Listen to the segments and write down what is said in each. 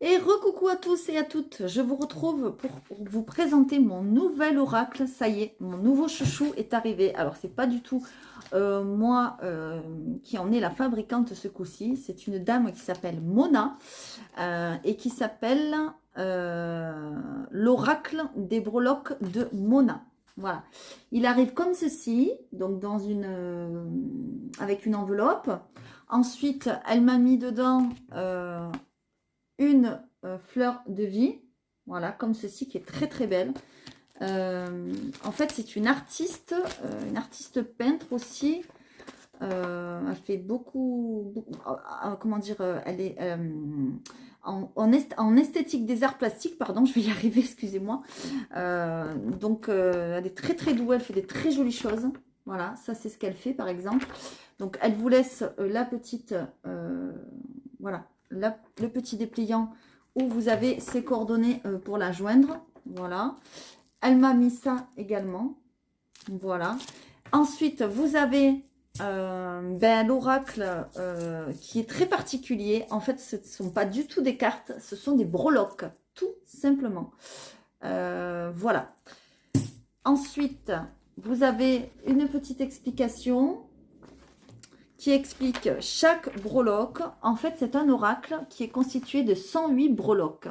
Et recoucou à tous et à toutes, je vous retrouve pour vous présenter mon nouvel oracle. Ça y est, mon nouveau chouchou est arrivé. Alors c'est pas du tout moi qui en est la fabricante ce coup-ci, c'est une dame qui s'appelle Mona et qui s'appelle l'oracle des breloques de Mona. Voilà, il arrive comme ceci, donc dans avec une enveloppe. Ensuite, elle m'a mis dedans une fleur de vie, voilà, comme ceci, qui est très très belle. En fait, c'est une artiste peintre aussi. Elle fait beaucoup comment dire, elle est en esthétique des arts plastiques, pardon, je vais y arriver, excusez-moi. Donc, elle est très très douée, elle fait des très jolies choses. Voilà, ça c'est ce qu'elle fait par exemple. Donc, elle vous laisse la petite, voilà, le petit dépliant où vous avez ses coordonnées pour la joindre. Voilà. Elle m'a mis ça également. Voilà. Ensuite, vous avez l'oracle qui est très particulier. En fait, ce ne sont pas du tout des cartes, ce sont des breloques, tout simplement. Voilà. Ensuite, vous avez une petite explication qui explique chaque breloque. En fait, c'est un oracle qui est constitué de 108 breloques.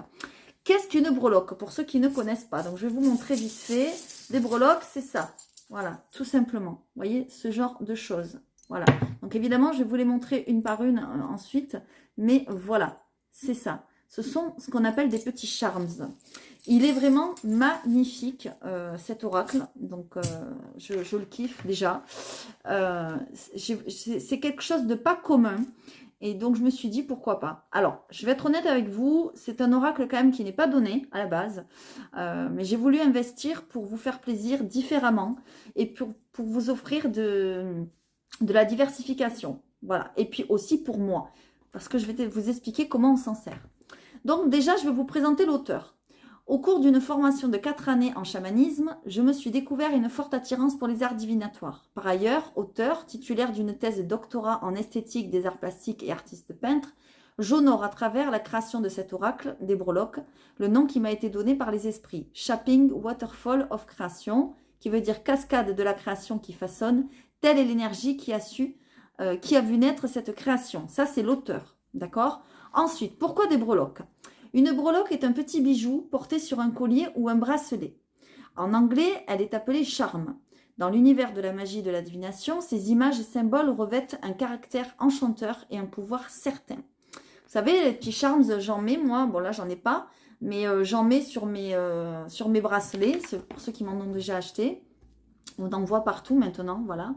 Qu'est-ce qu'une breloque? Pour ceux qui ne connaissent pas. Donc, je vais vous montrer vite fait. Des breloques, c'est ça. Voilà, tout simplement. Vous voyez, ce genre de choses. Voilà. Donc, évidemment, je vais vous les montrer une par une ensuite. Mais voilà, c'est ça. Ce sont ce qu'on appelle des petits charms. Il est vraiment magnifique, cet oracle. Donc, je le kiffe déjà. C'est quelque chose de pas commun. Et donc, je me suis dit, pourquoi pas. Alors, je vais être honnête avec vous, c'est un oracle quand même qui n'est pas donné à la base. Mais j'ai voulu investir pour vous faire plaisir différemment et pour vous offrir de la diversification. Voilà. Et puis aussi pour moi, parce que je vais vous expliquer comment on s'en sert. Donc, déjà, je vais vous présenter l'auteur. Au cours d'une formation de 4 années en chamanisme, je me suis découvert une forte attirance pour les arts divinatoires. Par ailleurs, auteur, titulaire d'une thèse de doctorat en esthétique des arts plastiques et artiste peintre, j'honore à travers la création de cet oracle, des breloques, le nom qui m'a été donné par les esprits, Shaping Waterfall of Creation, qui veut dire cascade de la création qui façonne, telle est l'énergie qui a vu naître cette création. Ça, c'est l'auteur, d'accord? Ensuite, pourquoi des breloques? Une breloque est un petit bijou porté sur un collier ou un bracelet. En anglais, elle est appelée charme. Dans l'univers de la magie et de la divination, ces images et symboles revêtent un caractère enchanteur et un pouvoir certain. Vous savez, les petits charms, j'en mets, moi, bon là, j'en ai pas, mais j'en mets sur mes bracelets, pour ceux qui m'en ont déjà acheté. On en voit partout maintenant, voilà.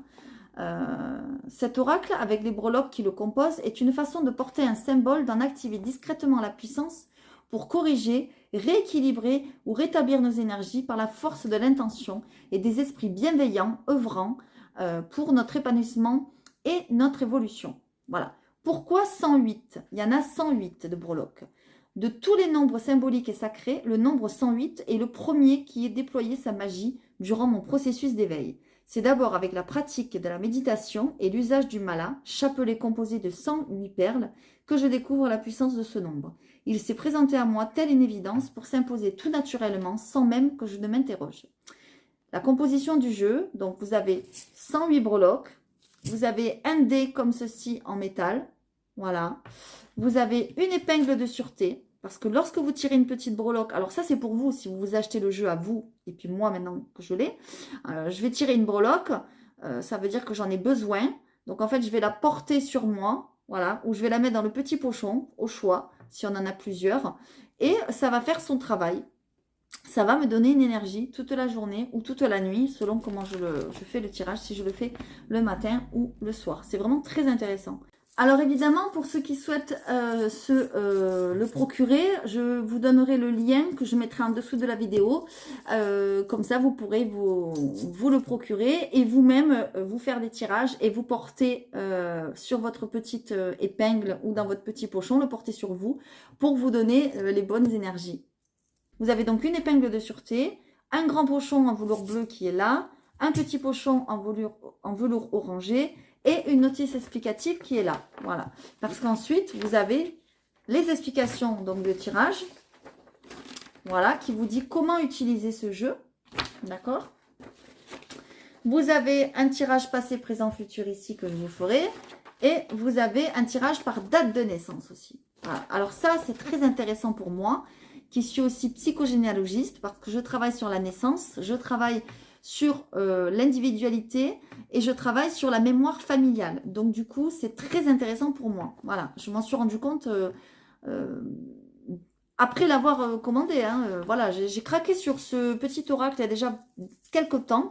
Cet oracle, avec les breloques qui le composent, est une façon de porter un symbole, d'en activer discrètement la puissance pour corriger, rééquilibrer ou rétablir nos énergies par la force de l'intention et des esprits bienveillants œuvrant pour notre épanouissement et notre évolution. Voilà. Pourquoi 108? Il y en a 108 de breloques. De tous les nombres symboliques et sacrés, le nombre 108 est le premier qui ait déployé sa magie durant mon processus d'éveil. C'est d'abord avec la pratique de la méditation et l'usage du mala, chapelet composé de 108 perles, que je découvre la puissance de ce nombre. Il s'est présenté à moi telle une évidence pour s'imposer tout naturellement sans même que je ne m'interroge. La composition du jeu, donc vous avez 108 breloques, vous avez un dé comme ceci en métal, voilà. Vous avez une épingle de sûreté, parce que lorsque vous tirez une petite breloque, alors ça c'est pour vous, si vous achetez le jeu à vous, et puis moi maintenant que je l'ai, je vais tirer une breloque, ça veut dire que j'en ai besoin, donc en fait je vais la porter sur moi, voilà, ou je vais la mettre dans le petit pochon, au choix, si on en a plusieurs, et ça va faire son travail. Ça va me donner une énergie toute la journée ou toute la nuit, selon comment je fais le tirage, si je le fais le matin ou le soir. C'est vraiment très intéressant. Alors évidemment, pour ceux qui souhaitent le procurer, je vous donnerai le lien que je mettrai en dessous de la vidéo. Comme ça, vous pourrez vous le procurer et vous-même vous faire des tirages et vous porter sur votre petite épingle ou dans votre petit pochon, le porter sur vous pour vous donner les bonnes énergies. Vous avez donc une épingle de sûreté, un grand pochon en velours bleu qui est là, un petit pochon en velours orangé et une notice explicative qui est là. Voilà. Parce qu'ensuite, vous avez les explications donc de tirage. Voilà, qui vous dit comment utiliser ce jeu. D'accord? Vous avez un tirage passé, présent, futur ici que je vous ferai. Et vous avez un tirage par date de naissance aussi. Voilà. Alors ça, c'est très intéressant pour moi, qui suis aussi psychogénéalogiste, parce que je travaille sur la naissance, je travaille sur l'individualité et je travaille sur la mémoire familiale. Donc du coup, c'est très intéressant pour moi. Voilà, je m'en suis rendu compte après l'avoir commandé. Voilà, j'ai craqué sur ce petit oracle il y a déjà quelques temps.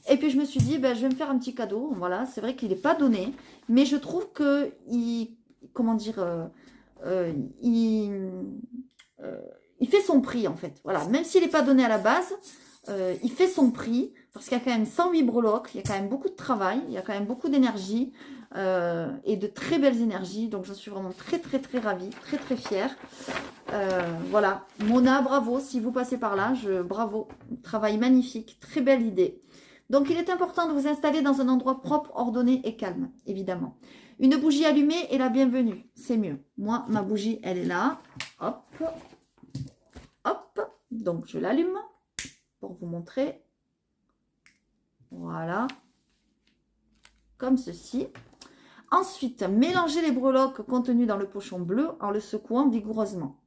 Et puis je me suis dit, ben, je vais me faire un petit cadeau. Voilà, c'est vrai qu'il n'est pas donné, mais je trouve que comment dire, il fait son prix en fait. Voilà, même s'il n'est pas donné à la base, il fait son prix parce qu'il y a quand même 108 breloques, il y a quand même beaucoup de travail, il y a quand même beaucoup d'énergie et de très belles énergies. Donc j'en suis vraiment très très très ravie, très très fière. Voilà, Mona, bravo, si vous passez par là, bravo, travail magnifique, très belle idée. Donc, il est important de vous installer dans un endroit propre, ordonné et calme, évidemment. Une bougie allumée est la bienvenue, c'est mieux. Moi, ma bougie, elle est là. Hop, hop. Donc, je l'allume pour vous montrer. Voilà. Comme ceci. Ensuite, mélangez les breloques contenues dans le pochon bleu en le secouant vigoureusement.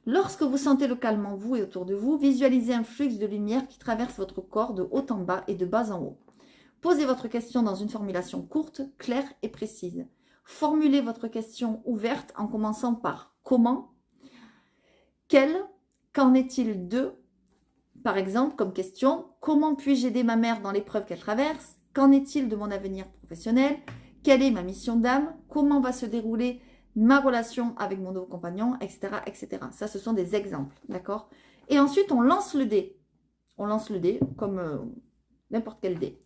Lorsque vous sentez le calme en vous et autour de vous, visualisez un flux de lumière qui traverse votre corps de haut en bas et de bas en haut. Posez votre question dans une formulation courte, claire et précise. Formulez votre question ouverte en commençant par « Comment ?» Quel ? Qu'en est-il de ? Par exemple, comme question « Comment puis-je aider ma mère dans l'épreuve qu'elle traverse ? Qu'en est-il de mon avenir professionnel ? Quelle est ma mission d'âme ? Comment va se dérouler ma relation avec mon nouveau compagnon, etc., etc. Ça, ce sont des exemples, d'accord? Et ensuite, on lance le dé. On lance le dé comme n'importe quel dé.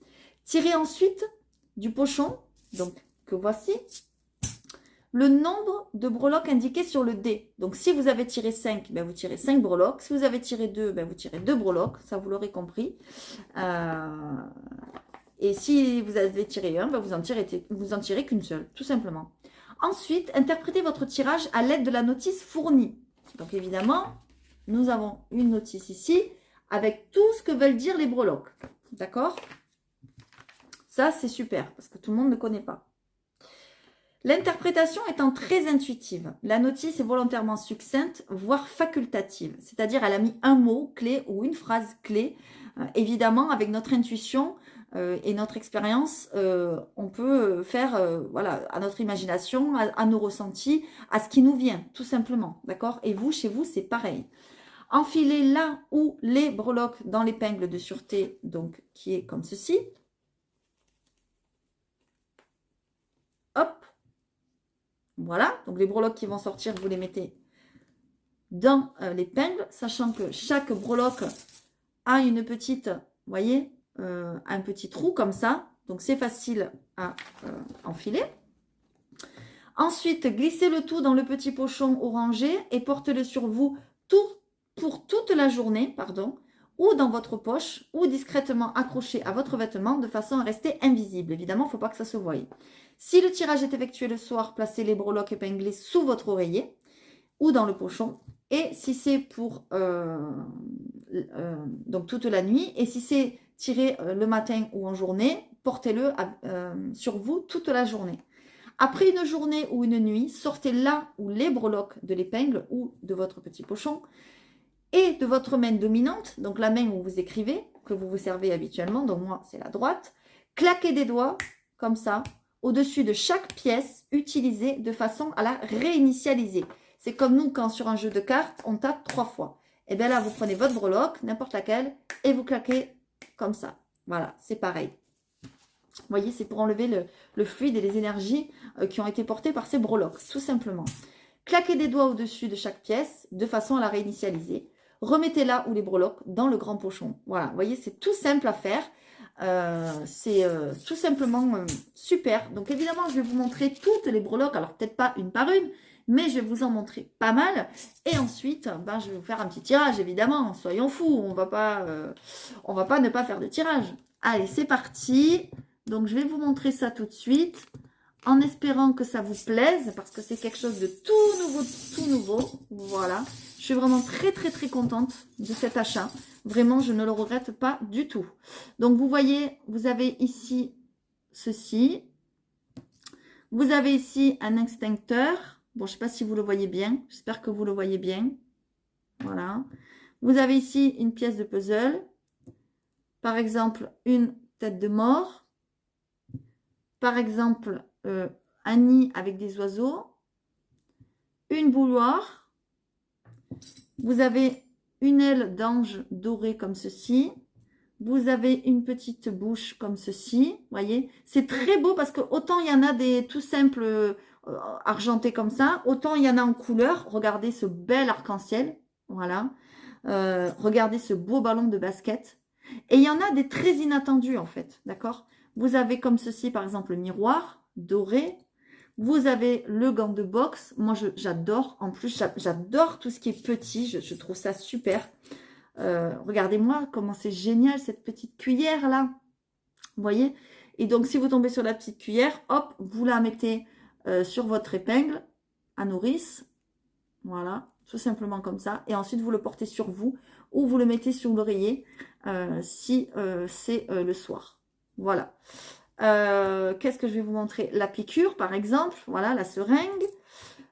Tirez ensuite du pochon, donc que voici, le nombre de breloques indiqués sur le dé. Donc, si vous avez tiré 5, ben, vous tirez 5 breloques. Si vous avez tiré 2, ben, vous tirez 2 breloques. Ça, vous l'aurez compris. Et si vous avez tiré 1, ben, vous en tirez qu'une seule, tout simplement. Ensuite, interprétez votre tirage à l'aide de la notice fournie. Donc, évidemment, nous avons une notice ici avec tout ce que veulent dire les breloques. D'accord? Ça, c'est super parce que tout le monde ne connaît pas. L'interprétation étant très intuitive, la notice est volontairement succincte, voire facultative. C'est-à-dire, elle a mis un mot clé ou une phrase clé. Évidemment, avec notre intuition, et notre expérience, on peut faire voilà, à notre imagination, à nos ressentis, à ce qui nous vient, tout simplement. D'accord? Et vous, chez vous, c'est pareil. Enfilez là où les breloques dans l'épingle de sûreté, donc qui est comme ceci. Hop. Voilà. Donc les breloques qui vont sortir, vous les mettez dans l'épingle, sachant que chaque breloque a une petite, vous voyez, un petit trou comme ça. Donc, c'est facile à enfiler. Ensuite, glissez le tout dans le petit pochon orangé et portez-le sur vous pour toute la journée, ou dans votre poche, ou discrètement accroché à votre vêtement de façon à rester invisible. Évidemment, il ne faut pas que ça se voie. Si le tirage est effectué le soir, placez les breloques épinglées sous votre oreiller ou dans le pochon. Et si c'est pour donc toute la nuit, et si c'est tiré le matin ou en journée, portez-le sur vous toute la journée. Après une journée ou une nuit, sortez là où les breloques de l'épingle ou de votre petit pochon et de votre main dominante, donc la main où vous écrivez, que vous vous servez habituellement, donc moi c'est la droite, claquez des doigts comme ça au-dessus de chaque pièce utilisée de façon à la réinitialiser. C'est comme nous quand sur un jeu de cartes, on tape 3 fois. Et bien là, vous prenez votre breloque, n'importe laquelle, et vous claquez comme ça. Voilà, c'est pareil. Vous voyez, c'est pour enlever le fluide et les énergies qui ont été portées par ces breloques, tout simplement. Claquez des doigts au-dessus de chaque pièce de façon à la réinitialiser. Remettez là où les breloques dans le grand pochon. Voilà, vous voyez, c'est tout simple à faire. C'est tout simplement super. Donc évidemment, je vais vous montrer toutes les breloques. Alors peut-être pas une par une, mais je vais vous en montrer pas mal. Et ensuite, ben, je vais vous faire un petit tirage, évidemment. Soyons fous, on va pas ne pas faire de tirage. Allez, c'est parti. Donc je vais vous montrer ça tout de suite. en espérant que ça vous plaise, parce que c'est quelque chose de tout nouveau. Voilà. Je suis vraiment très, très, très contente de cet achat. Vraiment, je ne le regrette pas du tout. Donc, vous voyez, vous avez ici ceci. Vous avez ici un extincteur. Bon, je ne sais pas si vous le voyez bien. J'espère que vous le voyez bien. Voilà. Vous avez ici une pièce de puzzle. Par exemple, une tête de mort. Par exemple, un nid avec des oiseaux. Une bouilloire. Vous avez une aile d'ange dorée comme ceci. Vous avez une petite bouche comme ceci. Voyez, c'est très beau parce que autant il y en a des tout simples argentés comme ça, autant il y en a en couleur. Regardez ce bel arc-en-ciel. Voilà. Regardez ce beau ballon de basket. Et il y en a des très inattendus en fait. D'accord? Vous avez comme ceci par exemple le miroir doré. Vous avez le gant de boxe. Moi, j'adore. En plus, j'adore tout ce qui est petit. Je trouve ça super. Regardez-moi comment c'est génial cette petite cuillère là. Vous voyez? Et donc, si vous tombez sur la petite cuillère, hop, vous la mettez sur votre épingle à nourrice. Voilà, tout simplement comme ça. Et ensuite, vous le portez sur vous ou vous le mettez sur l'oreiller si c'est le soir. Voilà. Qu'est-ce que je vais vous montrer? La piqûre, par exemple. Voilà, la seringue.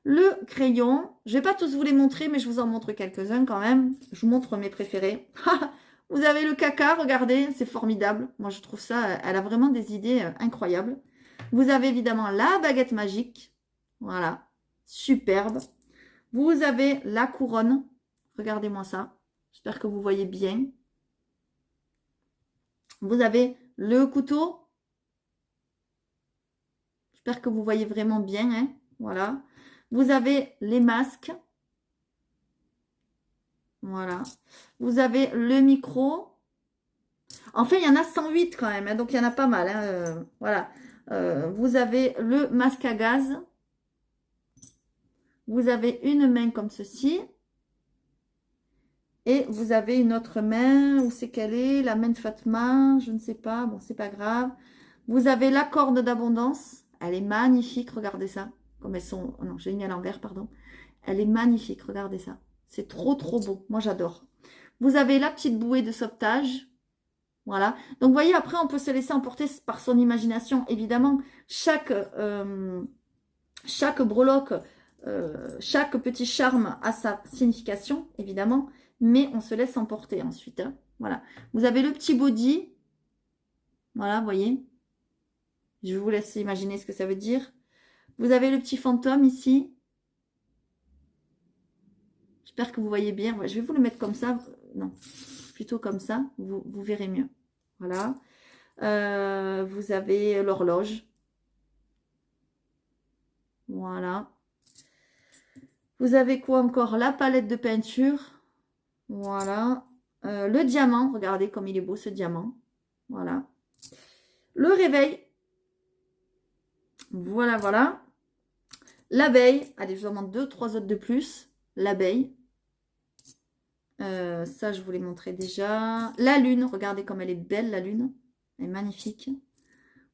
Le crayon. Je ne vais pas tous vous les montrer, mais je vous en montre quelques-uns quand même. Je vous montre mes préférés. Vous avez le caca, regardez, c'est formidable. Moi, je trouve ça, elle a vraiment des idées incroyables. Vous avez évidemment la baguette magique. Voilà, superbe. Vous avez la couronne. Regardez-moi ça. J'espère que vous voyez bien. Vous avez le couteau. J'espère que vous voyez vraiment bien. Hein. Voilà. Vous avez les masques. Voilà. Vous avez le micro. En fait, il y en a 108 quand même. Hein, donc, il y en a pas mal. Hein, voilà. Vous avez le masque à gaz. Vous avez une main comme ceci. Et vous avez une autre main. Où c'est qu'elle est? La main de Fatma. Je ne sais pas. Bon, c'est pas grave. Vous avez la corde d'abondance. Elle est magnifique. Regardez ça. Comme elles sont... Oh non, j'ai mis à l'envers, pardon. Elle est magnifique. Regardez ça. C'est trop, trop beau. Moi, j'adore. Vous avez la petite bouée de sauvetage. Voilà. Donc, vous voyez, après, on peut se laisser emporter par son imagination. Évidemment, chaque breloque, chaque petit charme a sa signification, évidemment. Mais on se laisse emporter ensuite. Hein. Voilà. Vous avez le petit body. Voilà, vous voyez. Je vous laisse imaginer ce que ça veut dire. Vous avez le petit fantôme ici. J'espère que vous voyez bien. Je vais vous le mettre comme ça. Non, plutôt comme ça. Vous verrez mieux. Voilà. Vous avez l'horloge. Voilà. Vous avez quoi encore? La palette de peinture. Voilà. Le diamant. Regardez comme il est beau ce diamant. Voilà. Le réveil. Voilà, voilà. L'abeille. Allez, je vous en montre 2-3 autres de plus. L'abeille. Ça, je vous l'ai montré déjà. La lune. Regardez comme elle est belle, la lune. Elle est magnifique.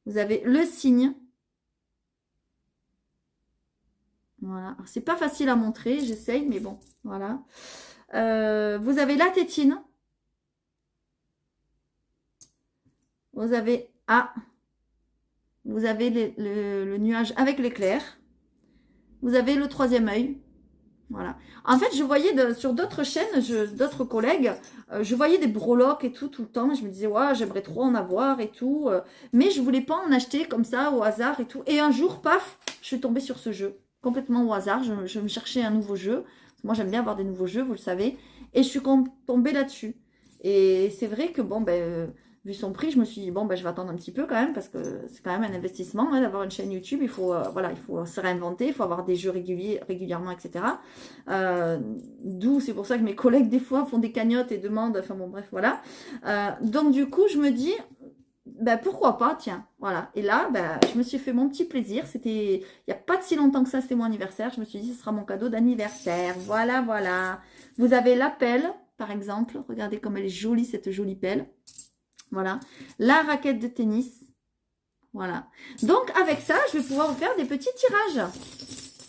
Vous avez le cygne. Voilà. C'est pas facile à montrer. J'essaye, mais bon. Voilà. Vous avez la tétine. Vous avez... Ah, vous avez le nuage avec l'éclair. Vous avez le troisième œil. Voilà. En fait, je voyais sur d'autres chaînes, d'autres collègues, je voyais des breloques et tout le temps. Je me disais, ouais, j'aimerais trop en avoir et tout. Mais je voulais pas en acheter comme ça au hasard et tout. Et un jour, paf, je suis tombée sur ce jeu. Complètement au hasard. Je me cherchais un nouveau jeu. Moi, j'aime bien avoir des nouveaux jeux, vous le savez. Et je suis tombée là-dessus. Et c'est vrai que, bon, ben... vu son prix, je me suis dit, bon, ben, je vais attendre un petit peu quand même, parce que c'est quand même un investissement hein, d'avoir une chaîne YouTube. Il faut, voilà, il faut se réinventer, il faut avoir des jeux régulièrement, etc. D'où, c'est pour ça que mes collègues, des fois, font des cagnottes et demandent, enfin bon, bref, voilà. Donc, du coup, je me dis, ben, pourquoi pas, tiens, voilà. Et là, ben, je me suis fait mon petit plaisir. C'était, il n'y a pas de si longtemps que ça, c'était mon anniversaire. Je me suis dit, ce sera mon cadeau d'anniversaire. Voilà, voilà. Vous avez la pelle, par exemple. Regardez comme elle est jolie, cette jolie pelle. Voilà. La raquette de tennis. Voilà. Donc, avec ça, je vais pouvoir vous faire des petits tirages.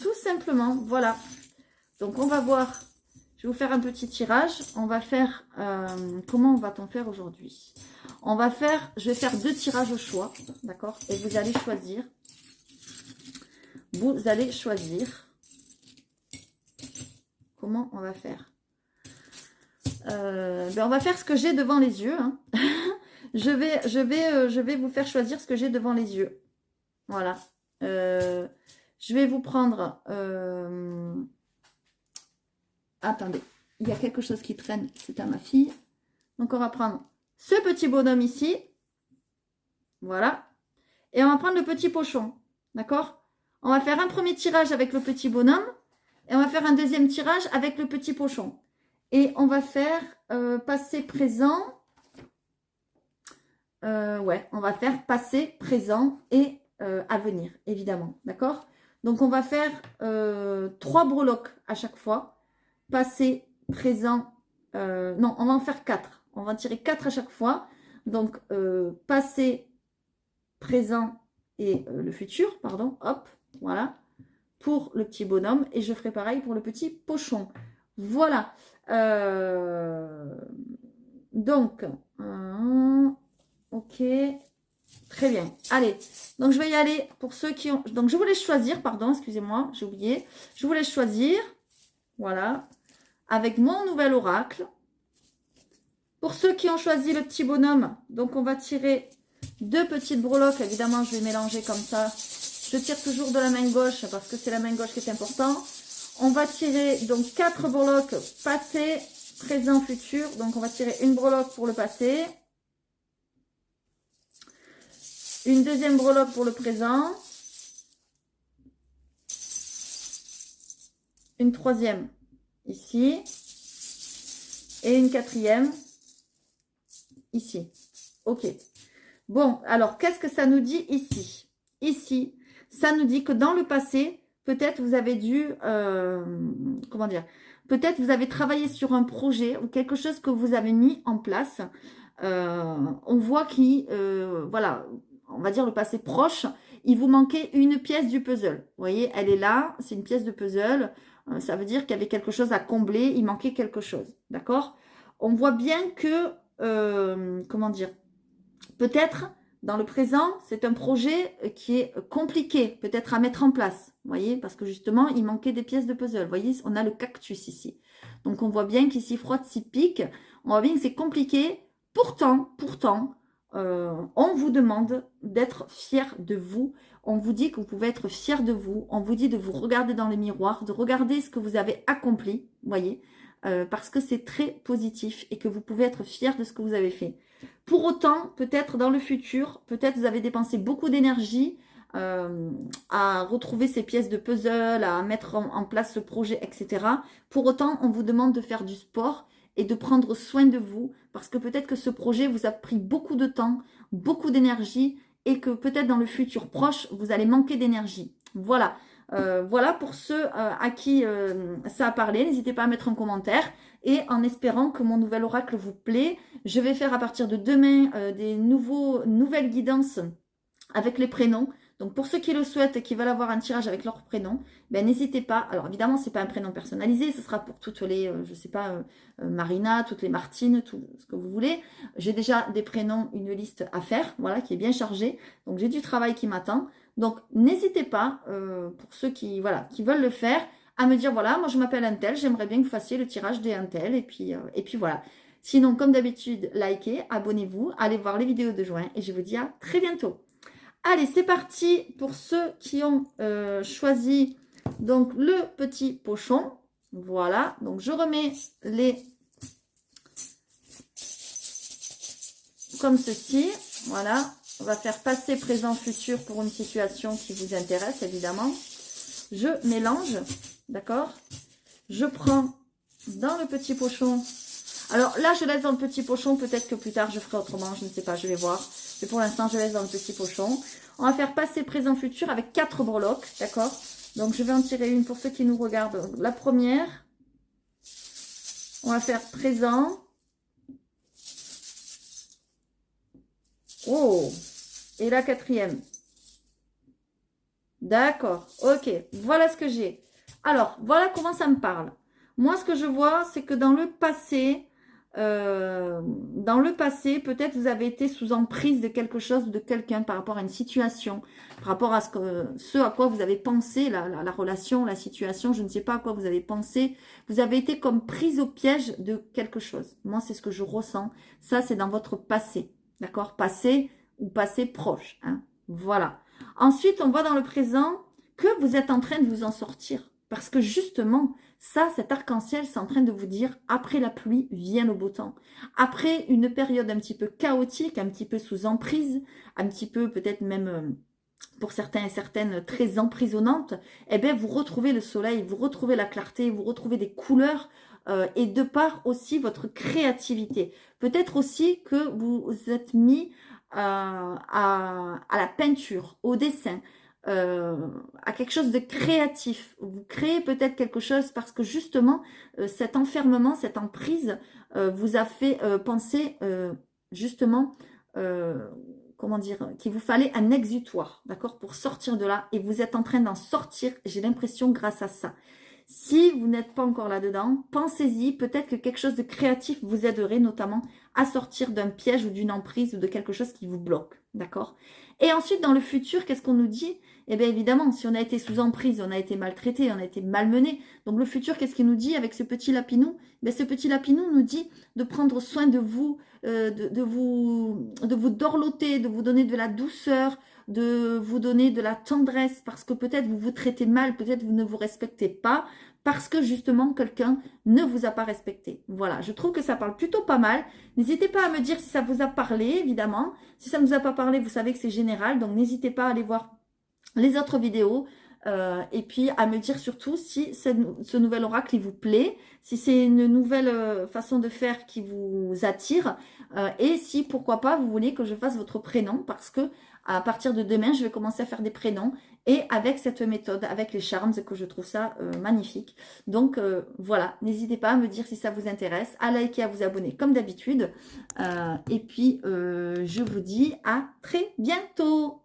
Tout simplement. Voilà. Donc, on va voir. Je vais vous faire un petit tirage. On va faire... comment va-t-on faire aujourd'hui? On va faire... Je vais faire 2 tirages au choix. D'accord? Et vous allez choisir. Vous allez choisir. Comment on va faire? On va faire ce que j'ai devant les yeux. Hein. je vais vous faire choisir ce que j'ai devant les yeux. Voilà. Je vais vous prendre... Attendez, il y a quelque chose qui traîne. C'est à ma fille. Donc, on va prendre ce petit bonhomme ici. Voilà. Et on va prendre le petit pochon. D'accord? On va faire un premier tirage avec le petit bonhomme. Et on va faire un deuxième tirage avec le petit pochon. Et on va faire passé, présent. Ouais, on va faire passé, présent et avenir, évidemment. D'accord? Donc, on va faire 3 breloques à chaque fois. Passé, présent. Non, on va en faire 4. On va en tirer 4 à chaque fois. Donc, passé, présent et le futur, pardon. Hop, voilà. Pour le petit bonhomme. Et je ferai pareil pour le petit pochon. Voilà. Donc, ok, très bien. Allez, donc je vais y aller pour ceux qui ont... Donc, je vous laisse choisir, pardon, excusez-moi, j'ai oublié. Je vous laisse choisir, voilà, avec mon nouvel oracle. Pour ceux qui ont choisi le petit bonhomme, donc on va tirer 2 petites breloques. Évidemment, je vais mélanger comme ça. Je tire toujours de la main gauche parce que c'est la main gauche qui est important. On va tirer donc 4 breloques passé, présent, futur. Donc, on va tirer une breloque pour le passé. Une deuxième breloque pour le présent. Une troisième ici. Et une quatrième ici. Ok. Bon, alors, qu'est-ce que ça nous dit ici? Ici, ça nous dit que dans le passé, peut-être vous avez dû, comment dire, peut-être vous avez travaillé sur un projet ou quelque chose que vous avez mis en place. On voit qu'il, voilà, on va dire le passé proche, il vous manquait une pièce du puzzle. Vous voyez, elle est là, c'est une pièce de puzzle. Ça veut dire qu'il y avait quelque chose à combler, il manquait quelque chose. D'accord? On voit bien que, comment dire, peut-être dans le présent, c'est un projet qui est compliqué, peut-être à mettre en place. Vous voyez, parce que justement, il manquait des pièces de puzzle. Vous voyez, on a le cactus ici. Donc, on voit bien qu'il s'y frotte, s'y pique. On voit bien que c'est compliqué. Pourtant, on vous demande d'être fier de vous. On vous dit que vous pouvez être fier de vous. On vous dit de vous regarder dans le miroir, de regarder ce que vous avez accompli. Vous voyez, parce que c'est très positif et que vous pouvez être fier de ce que vous avez fait. Pour autant, peut-être dans le futur, peut-être vous avez dépensé beaucoup d'énergie à retrouver ces pièces de puzzle, à mettre en place ce projet, etc. Pour autant, on vous demande de faire du sport et de prendre soin de vous parce que peut-être que ce projet vous a pris beaucoup de temps, beaucoup d'énergie et que peut-être dans le futur proche, vous allez manquer d'énergie. Voilà. Voilà pour ceux à qui ça a parlé. N'hésitez pas à mettre un commentaire. Et en espérant que mon nouvel oracle vous plaît, je vais faire à partir de demain des nouvelles guidances avec les prénoms. Donc pour ceux qui le souhaitent et qui veulent avoir un tirage avec leur prénom, ben n'hésitez pas. Alors évidemment, c'est pas un prénom personnalisé, ce sera pour toutes les, je sais pas, Marina, toutes les Martines, tout ce que vous voulez. J'ai déjà des prénoms, une liste à faire, voilà, qui est bien chargée. Donc j'ai du travail qui m'attend. Donc n'hésitez pas, pour ceux qui, voilà, qui veulent le faire, à me dire, voilà, moi je m'appelle un tel, j'aimerais bien que vous fassiez le tirage des un tel, et puis voilà. Sinon, comme d'habitude, likez, abonnez-vous, allez voir les vidéos de juin, et je vous dis à très bientôt. Allez, c'est parti pour ceux qui ont choisi donc le petit pochon. Voilà, donc je remets les comme ceci. Voilà, on va faire passé, présent, futur pour une situation qui vous intéresse, évidemment. Je mélange, d'accord? Je prends dans le petit pochon. Alors là, je laisse dans le petit pochon. Peut-être que plus tard, je ferai autrement. Je ne sais pas, je vais voir. Mais pour l'instant, je laisse dans le petit pochon. On va faire passé, présent, futur avec 4 breloques, d'accord? Donc, je vais en tirer une pour ceux qui nous regardent. La première, on va faire présent. Oh! Et la quatrième. D'accord, ok, voilà ce que j'ai. Alors, voilà comment ça me parle. Moi, ce que je vois, c'est que dans le passé, peut-être vous avez été sous emprise de quelque chose ou de quelqu'un par rapport à une situation, par rapport à ce à quoi vous avez pensé, la relation, la situation, je ne sais pas à quoi vous avez pensé. Vous avez été comme prise au piège de quelque chose. Moi, c'est ce que je ressens. Ça, c'est dans votre passé, d'accord? Passé ou passé proche, hein? Voilà. Ensuite, on voit dans le présent que vous êtes en train de vous en sortir. Parce que justement, ça, cet arc-en-ciel, c'est en train de vous dire, après la pluie, vient le beau temps. Après une période un petit peu chaotique, un petit peu sous emprise, un petit peu peut-être même, pour certains et certaines, très emprisonnante, eh bien, vous retrouvez le soleil, vous retrouvez la clarté, vous retrouvez des couleurs, et de part aussi votre créativité. Peut-être aussi que vous vous êtes mis à la peinture, au dessin, à quelque chose de créatif. Vous créez peut-être quelque chose parce que justement, cet enfermement, cette emprise vous a fait penser justement, euh, comment dire, qu'il vous fallait un exutoire, d'accord, pour sortir de là. Et vous êtes en train d'en sortir, j'ai l'impression, grâce à ça. Si vous n'êtes pas encore là-dedans, pensez-y, peut-être que quelque chose de créatif vous aiderait notamment à sortir d'un piège ou d'une emprise ou de quelque chose qui vous bloque, d'accord? Et ensuite, dans le futur, qu'est-ce qu'on nous dit? Eh bien évidemment, si on a été sous emprise, on a été maltraité, on a été malmené. Donc le futur, qu'est-ce qu'il nous dit avec ce petit lapinou? Ben, ce petit lapinou nous dit de prendre soin de vous, de vous dorloter, de vous donner de la douceur, de vous donner de la tendresse, parce que peut-être vous vous traitez mal, peut-être vous ne vous respectez pas, parce que justement quelqu'un ne vous a pas respecté. Voilà, je trouve que ça parle plutôt pas mal. N'hésitez pas à me dire si ça vous a parlé, évidemment. Si ça ne vous a pas parlé, vous savez que c'est général, donc n'hésitez pas à aller voir les autres vidéos. Et puis à me dire surtout si ce nouvel oracle il vous plaît, si c'est une nouvelle façon de faire qui vous attire, et si pourquoi pas vous voulez que je fasse votre prénom, parce que à partir de demain je vais commencer à faire des prénoms et avec cette méthode, avec les charms, que je trouve ça magnifique. Donc voilà, n'hésitez pas à me dire si ça vous intéresse, à liker, à vous abonner comme d'habitude, et puis je vous dis à très bientôt.